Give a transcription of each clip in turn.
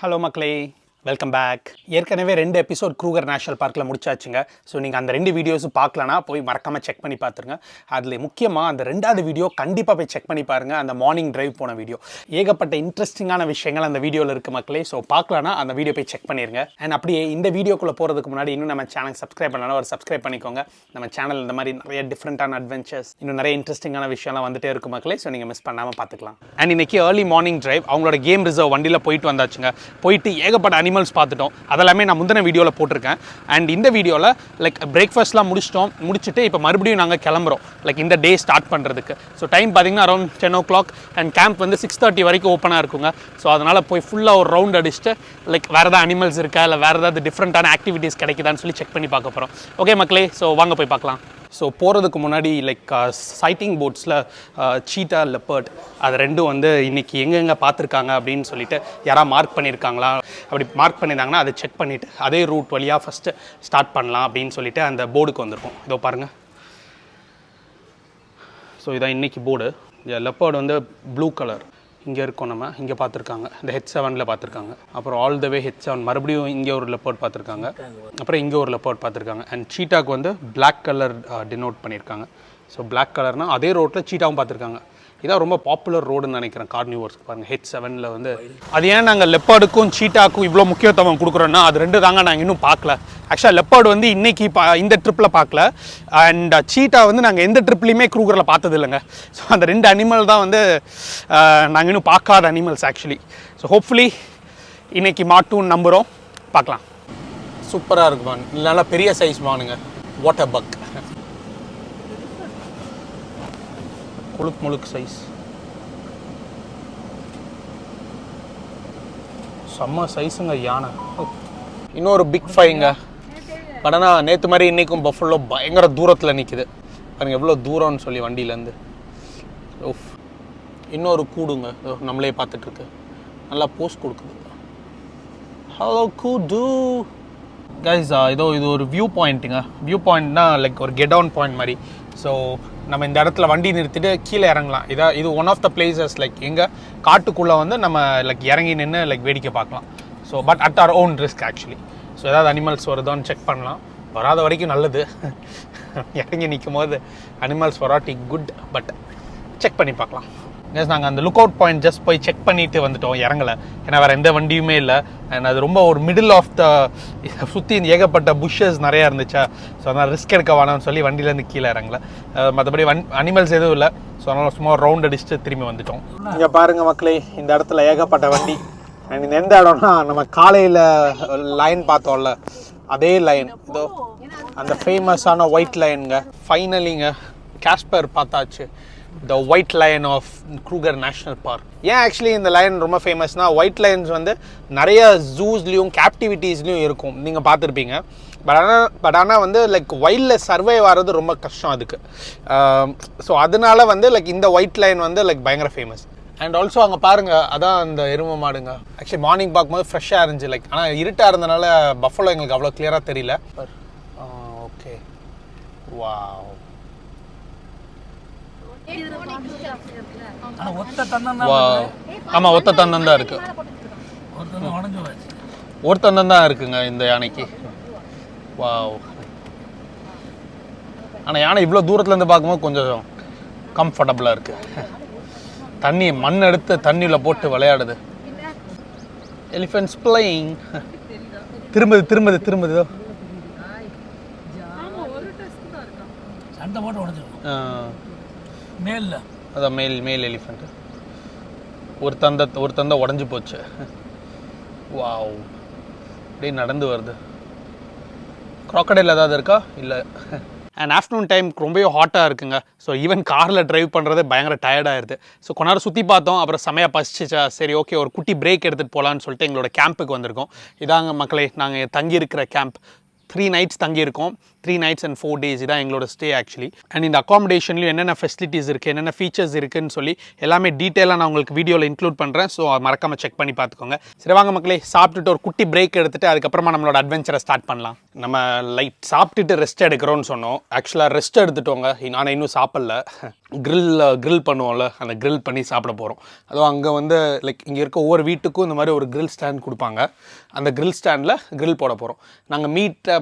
Hello Makkalae, welcome back. ஏற்கனவே 2 episode Kruger national பார்க்கில் முடிச்சாச்சுங்க. So நீங்கள் அந்த 2 வீடியோஸும் பார்க்கலனா போய் மறக்காமல் செக் பண்ணி பார்த்துருங்க. அதில் முக்கியமாக அந்த 2வது வீடியோ கண்டிப்பாக போய் செக் பண்ணி பாருங்கள். அந்த மார்னிங் டிரைவ் போன வீடியோ ஏகப்பட்ட இன்ட்ரெஸ்டிங்கான விஷயங்கள் அந்த வீடியோவில் இருக்குது மக்களே. ஸோ பார்க்கலனா அந்த வீடியோ போய் செக் பண்ணிடுங்க. அண்ட் அப்படியே இந்த வீடியோக்குள்ளே போகிறதுக்கு முன்னாடி இன்னும் நம்ம சேனல் சப்ஸ்கிரைப் பண்ணலாம், ஒரு சப்ஸ்கிரைப் பண்ணிக்கோங்க. நம்ம சேனல் இந்த மாதிரி நிறைய டிஃப்ரெண்ட்டான அட்வென்ச்சர்ஸ் இன்னும் நிறைய இன்ட்ரெஸ்டிங்கான விஷயம்லாம் வந்துட்டே இருக்கும் மக்களே. ஸோ நீங்கள் மிஸ் பண்ணாமல் பார்த்துக்கலாம். அண்ட் இன்னைக்கு ஏர்லி மார்னிங் டிரைவ் அவங்களோட கேம் ரிசர்வ் வண்டியில் போயிட்டு வந்தாச்சுங்க. போயிட்டு ஏகப்பட்ட அனிமல்ஸ் பார்த்துட்டோம். அதெல்லாமே நான் முந்தின வீடியோவில் போட்டிருக்கேன். அண்ட் இந்த வீடியோவில் லைக் பிரேக்ஃபாஸ்ட்லாம் முடிச்சுட்டு இப்போ மறுபடியும் நாங்கள் கிளம்புறோம் லைக் இந்த டே ஸ்டார்ட் பண்ணுறதுக்கு. ஸோ டைம் பார்த்தீங்கன்னா அரௌண்ட் 10 o'clock அண்ட் கேம்ப் வந்து 6:30 வரைக்கும் ஓப்பனாக இருக்குங்க. ஸோ அதனால் போய் ஃபுல்லாக ஒரு ரவுண்ட் அடிச்சுட்டு லைக் வேறு ஏதாவது அனிமல்ஸ் இருக்கா இல்லை வேறு ஏதாவது டிஃப்ரெண்ட்டான ஆக்டிவிட்டீஸ் கிடைக்குதான்னு சொல்லி செக் பண்ணி பார்க்க போகிறோம். ஓகே மக்களே, ஸோ வாங்க போய் பார்க்கலாம். ஸோ போகிறதுக்கு முன்னாடி லைக் சைட்டிங் போட்ஸில் சீட்டா லெப்பர்ட் அது ரெண்டும் வந்து இன்றைக்கி எங்கெங்கே பார்த்துருக்காங்க அப்படின்னு சொல்லிட்டு யாராவது மார்க் பண்ணியிருக்காங்களா, அப்படி மார்க் பண்ணியிருந்தாங்கன்னா அதை செக் பண்ணிவிட்டு அதே ரூட் வழியாக ஃபஸ்ட்டு ஸ்டார்ட் பண்ணலாம் அப்படின்னு சொல்லிட்டு அந்த போர்டுக்கு வந்திருக்கோம். இதோ பாருங்கள். ஸோ இதான் இன்றைக்கி போர்டு. லெப்பர்டு வந்து ப்ளூ கலர் இங்கே இருக்கோம், நம்ம இங்கே பார்த்துருக்காங்க. இந்த H7 பார்த்துருக்காங்க. அப்புறம் ஆல் த வே H7 மறுபடியும் இங்கே ஒரு லெப்பர்ட் பார்த்துருக்காங்க. அப்புறம் இங்கே ஒரு லெப்பர்ட் பார்த்துருக்காங்க. அண்ட் சீட்டாக்கு வந்து பிளாக் கலர் டினோட் பண்ணியிருக்காங்க. ஸோ பிளாக் கலர்னால் அதே ரோட்டில் சீட்டாவும் பார்த்துருக்காங்க. இதான் ரொம்ப பாப்புலர் ரோடுன்னு நினைக்கிறேன் கார்னிவர்ஸ்க்கு. பாருங்கள் H7 வந்து அது ஏன் நாங்கள் லெப்பர்டுக்கும் சீட்டாக்கும் இவ்வளோ முக்கியத்துவம் கொடுக்குறோன்னா அது ரெண்டு தாங்க நாங்கள் இன்னும் பார்க்கல. ஆக்சுவலாக லெப்பர்டு வந்து இன்றைக்கி இந்த ட்ரிப்பில் பார்க்கல. அண்ட் சீட்டா வந்து நாங்கள் எந்த ட்ரிப்லையுமே க்ரூகரில் பார்த்தது இல்லைங்க. ஸோ அந்த 2 அனிமல் தான் வந்து நாங்கள் இன்னும் பார்க்காத அனிமல்ஸ் ஆக்சுவலி. ஸோ ஹோப்ஃபுல்லி இன்றைக்கி மாட்டுன்னு நம்புகிறோம், பார்க்கலாம். சூப்பராக இருக்குமா, நல்லா பெரிய சைஸ் மானுங்க. வாட்டர் பக் முழுக்கு சைஸ் செம்ம சைஸுங்க யானை. இன்னொரு பிக் ஃபைங்க. பட் ஆனால் நேற்று மாதிரி இன்றைக்கும் பஃபலோ பயங்கர தூரத்தில் நிற்குது. பாருங்க எவ்வளோ தூரம்னு சொல்லி வண்டியிலேருந்து. ஓஃப், இன்னொரு கூடுங்க நம்மளே பார்த்துட்ருக்கு. நல்லா போஸ்ட் கொடுக்குது. ஹலோ கூடு கைஸ். இது ஒரு வியூ பாயிண்ட்டுங்க. வியூ பாயிண்ட்னா லைக் ஒரு கெட் டவுன் பாயிண்ட் மாதிரி. ஸோ நம்ம இந்த இடத்துல வண்டி நிறுத்திட்டு கீழே இறங்கலாம். இது one of the places like எங்கே காட்டுக்குள்ளே வந்து நம்ம லைக் இறங்கி நின்று லைக் வேடிக்கை பார்க்கலாம். So but at our own risk actually. So ஏதாவது அனிமல்ஸ் வருதோன்னு செக் பண்ணலாம். வராத வரைக்கும் நல்லது. இறங்கி நிற்கும் போது அனிமல்ஸ் வராட்டி குட், பட் செக் பண்ணி பார்க்கலாம். கேஸ் நாங்கள் அந்த லுக் அவுட் பாயிண்ட் ஜஸ்ட் போய் செக் பண்ணிட்டு வந்துட்டோம், இறங்கலை. ஏன்னா வேறு எந்த வண்டியுமே இல்லை. அண்ட் அது ரொம்ப ஒரு மிடில் ஆஃப் த சுற்றி ஏகப்பட்ட புஷ்ஷஸ் நிறையா இருந்துச்சா. ஸோ அதனால் ரிஸ்க் எடுக்க வேணாம்னு சொல்லி வண்டியிலேருந்து கீழே இறங்கலை. மற்றபடி அனிமல்ஸ் எதுவும் இல்லை. ஸோ அதனால் சும்மா ரவுண்ட் அடிச்சுட்டு திரும்பி வந்துட்டோம். இங்கே பாருங்கள் மக்களே, இந்த இடத்துல ஏகப்பட்ட வண்டி. அண்ட் இந்த எந்த இடம்னா நம்ம காலையில் லைன் பார்த்தோம்ல அதே லைன். இதோ அந்த ஃபேமஸான ஒயிட் லைனுங்க. ஃபைனலிங்க காஸ்பர் பார்த்தாச்சு. The white line of Kruger national park. ஏன் ஆக்சுவலி இந்த லைன் ரொம்ப ஃபேமஸ்னால் ஒயிட் லைன்ஸ் வந்து நிறைய ஜூஸ்லேயும் கேப்டிவிட்டீஸ்லேயும் இருக்கும், நீங்கள் பார்த்துருப்பீங்க. பட் ஆனால் வந்து லைக் வைல்டில் சர்வை ஆகிறது ரொம்ப கஷ்டம் அதுக்கு. ஸோ அதனால வந்து லைக் இந்த ஒயிட் லைன் வந்து லைக் பயங்கர ஃபேமஸ். அண்ட் ஆல்சோ அங்கே பாருங்கள், அதான் அந்த எருமை மாடுங்க. ஆக்சுவலி மார்னிங் பார்க்கும்போது ஃப்ரெஷ்ஷாக இருந்துச்சு லைக். ஆனால் இருட்டாக இருந்தனால பஃபலோ எங்களுக்கு அவ்வளோ கிளியராக தெரியல. Okay, wow. ஆமாம், ஒத்த தந்தம் தான் இருக்குது. ஒரு தந்தம் தான் இருக்குங்க இந்த யானைக்கு. வாவ். ஆனால் யானை இவ்வளோ தூரத்துலேருந்து பார்க்கும்போது கொஞ்சம் கம்ஃபர்டபுளாக இருக்குது. தண்ணி மண் எடுத்து தண்ணியில் போட்டு விளையாடுது. Elephants playing. திரும்புது. அதான் மேல் எலிஃபெண்ட். ஒரு தந்தை உடஞ்சி போச்சு. வாவ், அப்படியே நடந்து வருது. க்ராக்கடைல் ஏதாவது இருக்கா? இல்லை. அண்ட் ஆஃப்டர்நூன் டைம் ரொம்பவே ஹாட்டாக இருக்குங்க. ஸோ ஈவன் காரில் ட்ரைவ் பண்ணுறது பயங்கர டயர்டாகிடுது. ஸோ கொஞ்ச நேரம் சுற்றி பார்த்தோம், அப்புறம் செமையாக பசிச்சிச்சா, சரி ஓகே ஒரு குட்டி பிரேக் எடுத்துகிட்டு போகலான்னு சொல்லிட்டு எங்களோட கேம்புக்கு வந்திருக்கோம். இதாங்க மக்களே, நாங்கள் தங்கியிருக்கிற camp. 3 nights தங்கியிருக்கோம். 3 nights and 4 days இதான் எங்களோட ஸ்டே ஆக்சுவலி. அண்ட் இந்த அகாமடேஷன்லையும் என்னென்ன ஃபெசிலிட்டிஸ் இருக்குது, என்னென்ன ஃபீச்சர்ஸ் இருக்குன்னு சொல்லி எல்லாமே டீட்டெயிலாக நான் உங்களுக்கு வீடியோவில் இன்க்ளூட் பண்ணுறேன். ஸோ மறக்காமல் செக் பண்ணி பார்த்துக்கோங்க. சரி வாங்க மக்களே, சாப்பிட்டுட்டு ஒரு குட்டி பிரேக் எடுத்துகிட்டு அதுக்கப்புறமா நம்மளோட அட்வென்ச்சரை ஸ்டார்ட் பண்ணலாம். நம்ம லைட் சாப்பிட்டுட்டு ரெஸ்ட் எடுக்கிறோன்னு சொன்னோம். ஆக்சுவலாக ரெஸ்ட் எடுத்துட்டோங்க, ஆனால் இன்னும் சாப்பிடல. கிரில் பண்ணுவோம்ல, அந்த கிரில் பண்ணி சாப்பிட போகிறோம். அதுவும் அங்கே வந்து லைக் இங்கே இருக்க ஒவ்வொரு வீட்டுக்கும் இந்த மாதிரி ஒரு கிரில் ஸ்டாண்ட் கொடுப்பாங்க. அந்த கிரில் ஸ்டாண்டில் கிரில் போட போகிறோம். நாங்கள்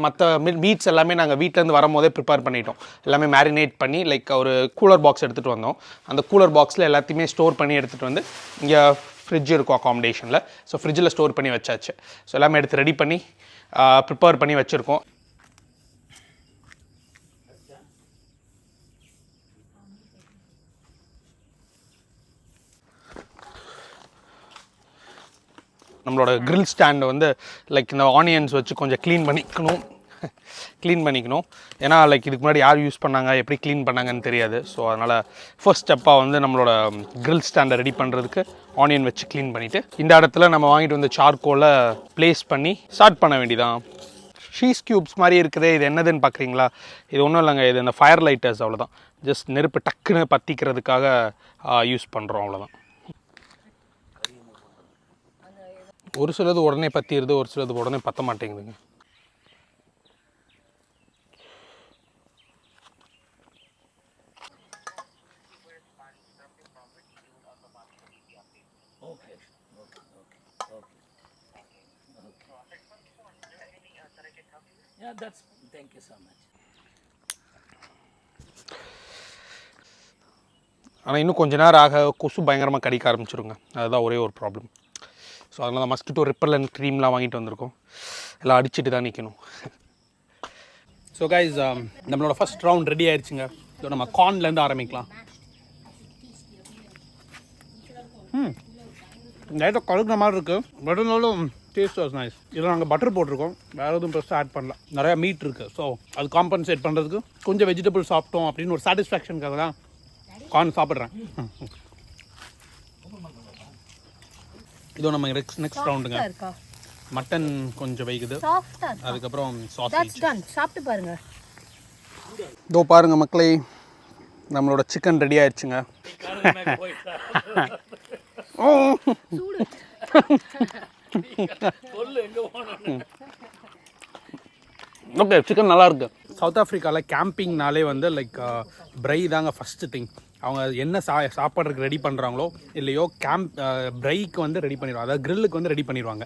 மற்ற மீட்ஸ் எல்லாமே நாங்கள் வீட்டிலேருந்து வரும்போதே ப்ரிப்பேர் பண்ணிட்டோம். எல்லாமே மேரினேட் பண்ணி லைக் ஒரு கூலர் பாக்ஸ் எடுத்துகிட்டு வந்தோம். அந்த கூலர் பாக்ஸில் எல்லாத்தையுமே ஸ்டோர் பண்ணி எடுத்துகிட்டு வந்து இங்கே ஃப்ரிட்ஜ் இருக்கும் அகாமடேஷனில். ஸோ ஃப்ரிட்ஜில் ஸ்டோர் பண்ணி வச்சாச்சு. ஸோ எல்லாமே எடுத்து ரெடி பண்ணி ப்ரிப்பேர் பண்ணி வச்சுருக்கோம். நம்மளோட கிரில் ஸ்டாண்டை வந்து லைக் இந்த ஆனியன்ஸ் வச்சு கொஞ்சம் க்ளீன் பண்ணிக்கணும். ஏன்னா லைக் இதுக்கு முன்னாடி யார் யூஸ் பண்ணாங்க, எப்படி க்ளீன் பண்ணாங்கன்னு தெரியாது. ஸோ அதனால் ஃபர்ஸ்ட் ஸ்டெப்பாக வந்து நம்மளோட கிரில் ஸ்டாண்டை ரெடி பண்ணுறதுக்கு ஆனியன் வச்சு க்ளீன் பண்ணிவிட்டு இந்த இடத்துல நம்ம வாங்கிட்டு வந்து சார்கோலை ப்ளேஸ் பண்ணி ஸ்டார்ட் பண்ண வேண்டியதான். ஷீஸ் க்யூப்ஸ் மாதிரி இருக்குது. இது என்னதுன்னு பார்க்குறீங்களா? இது ஒன்றும் இல்லைங்க, இது இந்த ஃபயர் லைட்டர்ஸ், அவ்வளோதான். ஜஸ்ட் நெருப்பு டக்குன்னு பற்றிக்கிறதுக்காக யூஸ் பண்ணுறோம், அவ்வளோதான். ஒரு சிலது உடனே பற்றிடுது, ஒரு சிலது உடனே பற்ற மாட்டேங்குதுங்க. ஆனால் இன்னும் கொஞ்ச நேரம் ஆக கொசு பயங்கரமாக கடிக்க ஆரம்பிச்சிருங்க. அதுதான் ஒரே ஒரு ப்ராப்ளம். ஸோ அதனால் தான் மஸ்கிட்டோ ரிப்பல்லண்ட் க்ரீம்லாம் வாங்கிட்டு வந்திருக்கோம். எல்லாம் அடிச்சுட்டு தான் நிற்கணும். ஸோ கைஸ், நம்மளோட ஃபஸ்ட் ரவுண்ட் ரெடி ஆயிடுச்சுங்க. ஸோ நம்ம கார்ன்லேருந்து ஆரம்பிக்கலாம். லைட்டாக கழுகுற மாதிரி இருக்குது, பட் இருந்தாலும் டேஸ்ட் வாஸ் நைஸ். இதில் நாங்கள் பட்டர் போட்டிருக்கோம், வேறு எதுவும் பெருசாக ஆட் பண்ணல. நிறையா மீட் இருக்குது. ஸோ அது காம்பன்சேட் பண்ணுறதுக்கு கொஞ்சம் வெஜிடபிள் சாப்பிட்டோம் அப்படின்னு ஒரு சாட்டிஸ்ஃபேக்ஷனுக்காக தான் கார்ன் சாப்பிட்றேன். இதோ நம்ம நெக்ஸ்ட் ரவுண்டுங்க. மட்டன் கொஞ்சம் வைக்குது, அதுக்கப்புறம் சாஸ்வேஜ் சாப்பிட்டு பாருங்க. இதோ பாருங்க மக்களே, நம்மளோட சிக்கன் ரெடி ஆயிடுச்சுங்க. ஓகே, சிக்கன் நல்லா இருக்கு. சவுத் ஆஃப்ரிக்காவில் கேம்பிங்னாலே வந்து லைக் ப்ரை தாங்க ஃபஸ்ட்டு திங். அவங்க என்ன சாப்பாடுறதுக்கு ரெடி பண்ணுறாங்களோ இல்லையோ ப்ரைக்கு வந்து ரெடி பண்ணிடுவாங்க, அதாவது கிரில்லுக்கு வந்து ரெடி பண்ணிடுவாங்க.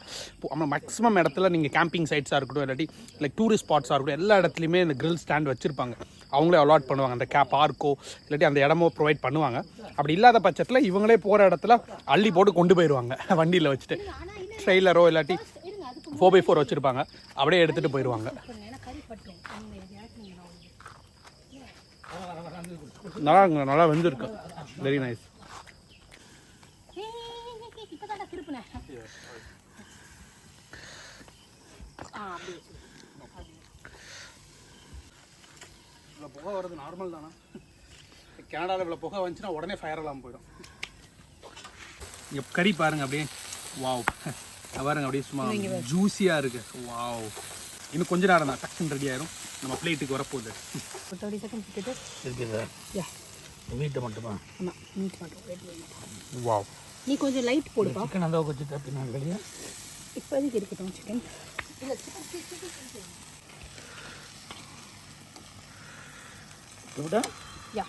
நம்ம மேக்ஸிமம் இடத்துல நீங்கள் கேம்பிங் சைட்ஸாக இருக்கட்டும், இல்லாட்டி லைக் டூரிஸ்ட் ஸ்பாட்ஸாக இருக்கட்டும், எல்லா இடத்துலையுமே இந்த கிரில் ஸ்டாண்ட் வச்சுருப்பாங்க. அவங்களே அலாட் பண்ணுவாங்க, அந்த பார்க்கோ இல்லாட்டி அந்த இடமோ ப்ரொவைட் பண்ணுவாங்க. அப்படி இல்லாத பட்சத்தில் இவங்களே போகிற இடத்துல அள்ளி போட்டு கொண்டு போயிடுவாங்க. வண்டியில் வச்சுட்டு ட்ரெய்லரோ இல்லாட்டி 4x4 வச்சுருப்பாங்க, அப்படியே எடுத்துகிட்டு போயிடுவாங்க. நல்லா இருக்குங்க, நல்லா வெந்திருக்கு. Very nice. இவ்வளோ புகை வர்றது நார்மல் தானே? கனடாவில் இவ்வளோ புகை வந்துச்சுன்னா உடனே ஃபயர் அலாம் போயிடும். இங்கே கறி பாருங்க, அப்படியே வாவ் பாருங்க, அப்படியே சும்மா ஜூஸியாக இருக்குது. வாவ், இன்னும் கொஞ்ச நேரம் தான் டக்குன்னு ரெடி ஆயிரும். நம்ம பிளேட்டுக்கு வரப்போகுது. 30 செகண்ட்ஸ் கிட்ட இருக்குது. யா, வீட்டை மட்டுமா? ஆமாம், மீட் மட்டும். வாவ், நீ கொஞ்சம் லைட் போடுப்பா. சிக்கன் அந்த வச்சுட்டு அப்படின்னா வெளியே இப்போதைக்கு இருக்கட்டும் சிக்கன். யா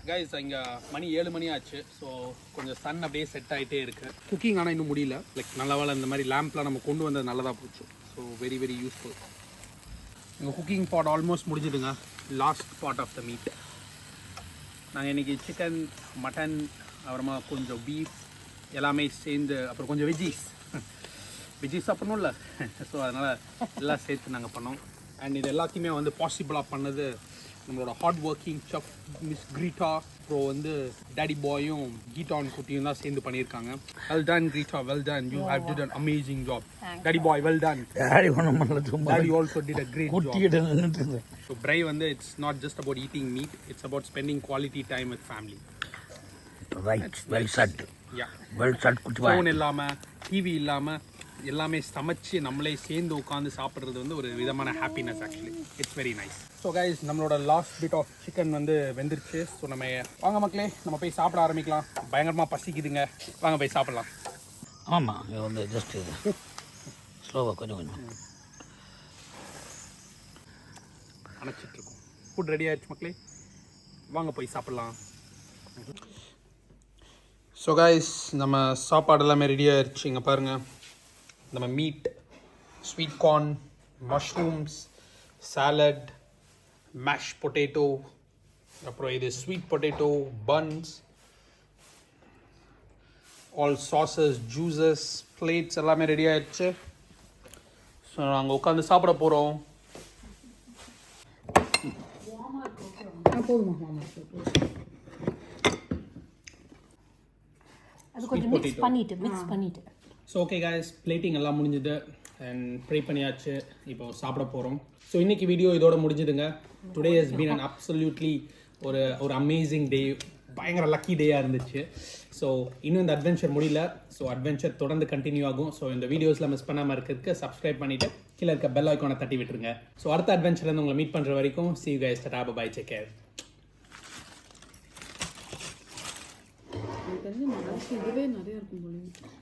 கைஸ், இங்கே மணி 7 மணி ஆச்சு. ஸோ கொஞ்சம் சன் அப்படியே செட் ஆகிட்டே இருக்குது. குக்கிங் ஆனால் இன்னும் முடியல. லைக் நல்ல வேலை இந்த மாதிரி லேம்ப்லாம் நம்ம கொண்டு வந்தது நல்லதாக போச்சு. So very very useful. எங்கள் குக்கிங் பார்ட் ஆல்மோஸ்ட் முடிஞ்சுதுங்க. Last part of the meat. நாங்கள் இன்றைக்கி சிக்கன், மட்டன், அப்புறமா கொஞ்சம் பீஃப் எல்லாமே சேர்ந்து, அப்புறம் கொஞ்சம் வெஜ்ஜீஸ் சாப்பிட்ணும்ல. ஸோ அதனால் எல்லாம் சேர்த்து நாங்கள் பண்ணோம். அண்ட் இது எல்லாத்தையுமே வந்து பாசிபிளாக பண்ணது நம்மளோட hard working chef Miss Greta, அப்புறம் வந்து டேடி பாயும் கீட்டான் குட்டியும் தான் சேர்ந்து பண்ணியிருக்காங்க. Well done Greta, well done, you have did an amazing job. Daddy boy, well done. Daddy ஒன்றும் பண்ணல, சும்மா daddy also did a great job. குட்டிக்கிட்ட நின்றுட்டு. ஸோ பிரை வந்து it's not just about eating meat, it's about spending quality time with family. Right, well said. Ya, well said. குட்டி phone இல்லாமல், TV இல்லாமல் எல்லாமே சமைச்சு நம்மளே சேர்ந்து உட்காந்து சாப்பிட்றது வந்து ஒரு விதமான happiness actually. It's very nice. So guys, நம்மளோட லாஸ்ட் பிட் ஆஃப் சிக்கன் வந்து வெந்துருச்சு. ஸோ நம்ம வாங்க மக்களே, நம்ம போய் சாப்பிட ஆரம்பிக்கலாம். பயங்கரமாக பசிக்குதுங்க, வாங்க போய் சாப்பிட்லாம். ஆமாம், இது வந்து ஜஸ்ட் இது ஸ்லோவாக கொஞ்சம் அணைச்சிட்ருக்கோம். ஃபுட் ரெடி ஆகிடுச்சு மக்களே, வாங்க போய் சாப்பிட்லாம். ஸோ கைஸ், நம்ம சாப்பாடு எல்லாமே ரெடி ஆகிடுச்சு. இங்கே பாருங்கள், நம்ம meat, sweet corn, mushrooms, salad, mash potato, அப்புறம் இது sweet potato, buns, all sauces, juices, plates எல்லாமே ரெடி ஆகிடுச்சு. ஸோ நாங்கள் உட்காந்து சாப்பிட போகிறோம். அது கொஞ்சம் மிக்ஸ் பண்ணிட்டு ஸோ ஓகே கைஸ், பிளேட்டிங் எல்லாம் முடிஞ்சுது அண்ட் ப்ரே பண்ணியாச்சு. இப்போ சாப்பிட போகிறோம். ஸோ இன்றைக்கி வீடியோ இதோட முடிஞ்சுதுங்க. Today has been an absolutely ஒரு அமேசிங் டே, பயங்கர லக்கி டேயாக இருந்துச்சு. ஸோ இன்னும் இந்த அட்வென்ச்சர் முடியல. ஸோ அட்வென்ச்சர் தொடர்ந்து கண்டினியூ ஆகும். ஸோ இந்த வீடியோஸில் மிஸ் பண்ணாமல் இருக்கிறதுக்கு சப்ஸ்கிரைப் பண்ணிவிட்டு கீழே இருக்க பெல் ஐக்கானை தட்டி விட்டுருங்க. ஸோ அடுத்த அட்வென்ச்சர்லேருந்து உங்களை மீட் பண்ணுற வரைக்கும் see you guys, tata, bye, take care. இதுவே நிறைய இருக்கும் போல.